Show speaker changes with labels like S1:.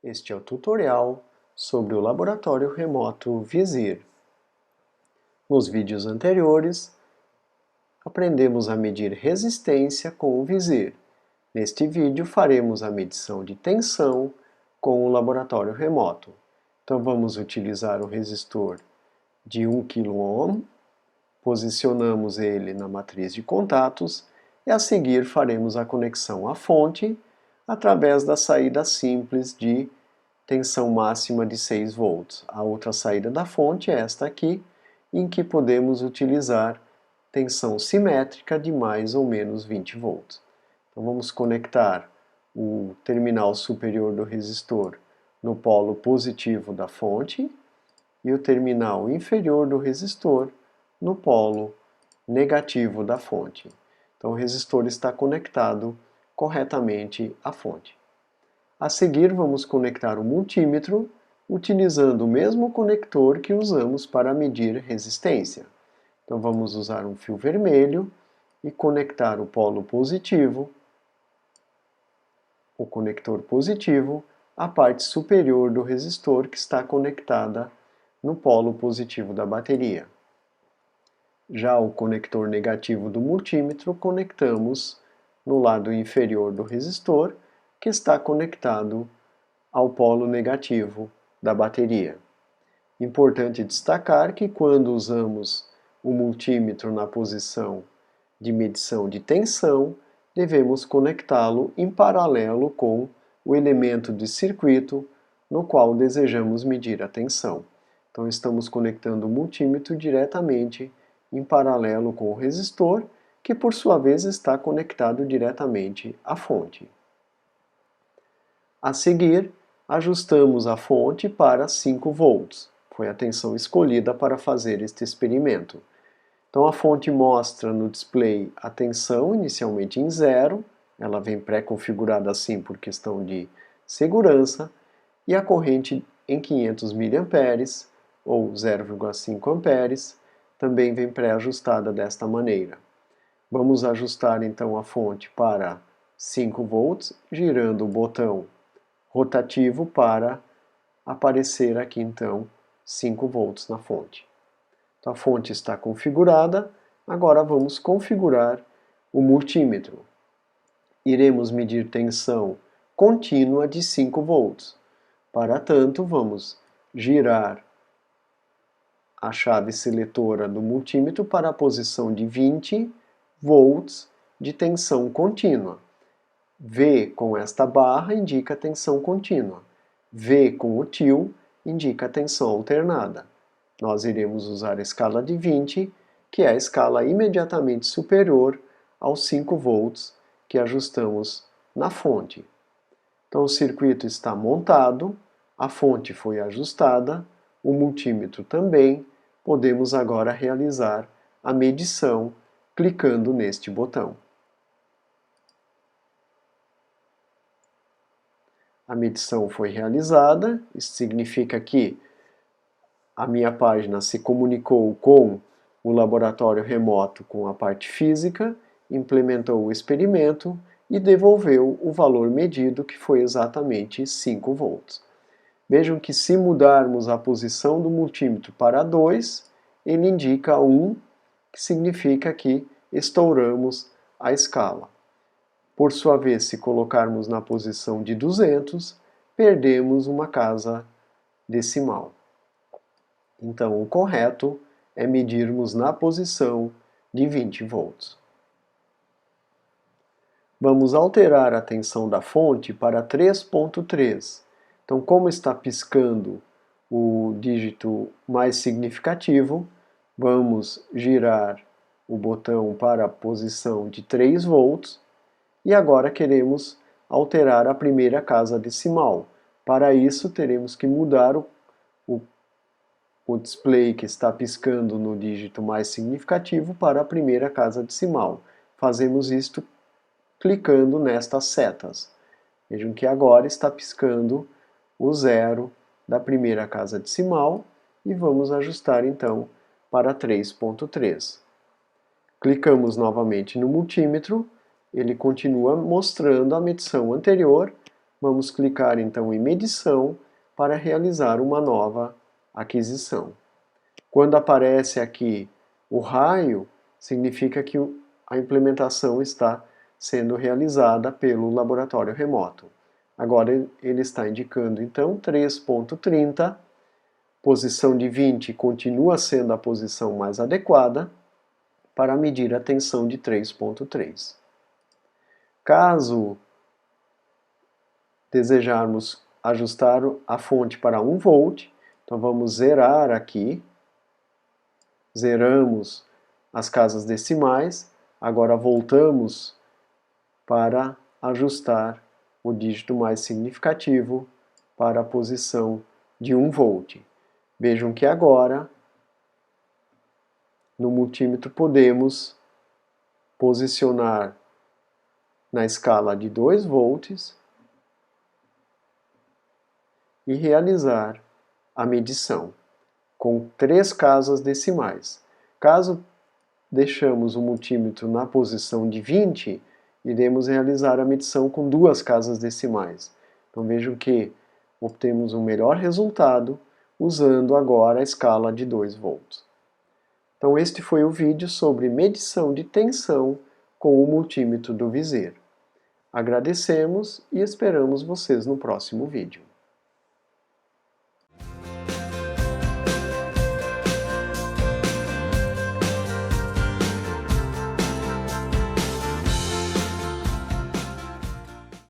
S1: Este é o tutorial sobre o laboratório remoto Vizir. Nos vídeos anteriores, aprendemos a medir resistência com o Vizir. Neste vídeo faremos a medição de tensão com o laboratório remoto. Então vamos utilizar o resistor de 1 kΩ, posicionamos ele na matriz de contatos e a seguir faremos a conexão à fonte através da saída simples de tensão máxima de 6 volts. A outra saída da fonte é esta aqui, em que podemos utilizar tensão simétrica de mais ou menos 20 volts. Então vamos conectar o terminal superior do resistor no polo positivo da fonte e o terminal inferior do resistor no polo negativo da fonte. Então o resistor está conectado corretamente à fonte. A seguir vamos conectar o multímetro utilizando o mesmo conector que usamos para medir resistência. Então vamos usar um fio vermelho e conectar o polo positivo, o conector positivo, à parte superior do resistor que está conectada no polo positivo da bateria. Já o conector negativo do multímetro conectamos no lado inferior do resistor, que está conectado ao polo negativo da bateria. Importante destacar que quando usamos o multímetro na posição de medição de tensão, devemos conectá-lo em paralelo com o elemento de circuito no qual desejamos medir a tensão. Então estamos conectando o multímetro diretamente em paralelo com o resistor, que por sua vez está conectado diretamente à fonte. A seguir, ajustamos a fonte para 5 volts. Foi a tensão escolhida para fazer este experimento. Então a fonte mostra no display a tensão inicialmente em 0, ela vem pré-configurada assim por questão de segurança, e a corrente em 500 mA ou 0,5 amperes também vem pré-ajustada desta maneira. Vamos ajustar então a fonte para 5 volts, girando o botão rotativo para aparecer aqui então 5 volts na fonte. Então a fonte está configurada, agora vamos configurar o multímetro. Iremos medir tensão contínua de 5 volts. Para tanto, vamos girar a chave seletora do multímetro para a posição de 20 volts de tensão contínua. V com esta barra indica tensão contínua. V com o til indica tensão alternada. Nós iremos usar a escala de 20, que é a escala imediatamente superior aos 5 volts que ajustamos na fonte. Então o circuito está montado, a fonte foi ajustada, o multímetro também. Podemos agora realizar a medição clicando neste botão. A medição foi realizada, isso significa que a minha página se comunicou com o laboratório remoto com a parte física, implementou o experimento e devolveu o valor medido, que foi exatamente 5 volts. Vejam que se mudarmos a posição do multímetro para 2, ele indica 1, que significa que estouramos a escala. Por sua vez, se colocarmos na posição de 200, perdemos uma casa decimal. Então, o correto é medirmos na posição de 20 volts. Vamos alterar a tensão da fonte para 3.3. Então, como está piscando o dígito mais significativo, vamos girar o botão para a posição de 3 volts e agora queremos alterar a primeira casa decimal. Para isso, teremos que mudar o display que está piscando no dígito mais significativo para a primeira casa decimal. Fazemos isto clicando nestas setas. Vejam que agora está piscando o 0 da primeira casa decimal e vamos ajustar então para 3.3. Clicamos novamente no multímetro, ele continua mostrando a medição anterior, Vamos clicar então em medição para realizar uma nova aquisição. Quando aparece aqui o raio, significa que a implementação está sendo realizada pelo laboratório remoto. Agora ele está indicando então 3.30, posição de 20 continua sendo a posição mais adequada para medir a tensão de 3.3. Caso desejarmos ajustar a fonte para 1 volt, então vamos zerar aqui, zeramos as casas decimais, agora voltamos para ajustar o dígito mais significativo para a posição de 1 volt. Vejam que agora, no multímetro, podemos posicionar na escala de 2 volts e realizar a medição com 3 casas decimais. Caso deixamos o multímetro na posição de 20, iremos realizar a medição com 2 casas decimais. Então vejam que obtemos um melhor resultado usando agora a escala de 2 volts. Então este foi o vídeo sobre medição de tensão com o multímetro do Viser. Agradecemos e esperamos vocês no próximo vídeo.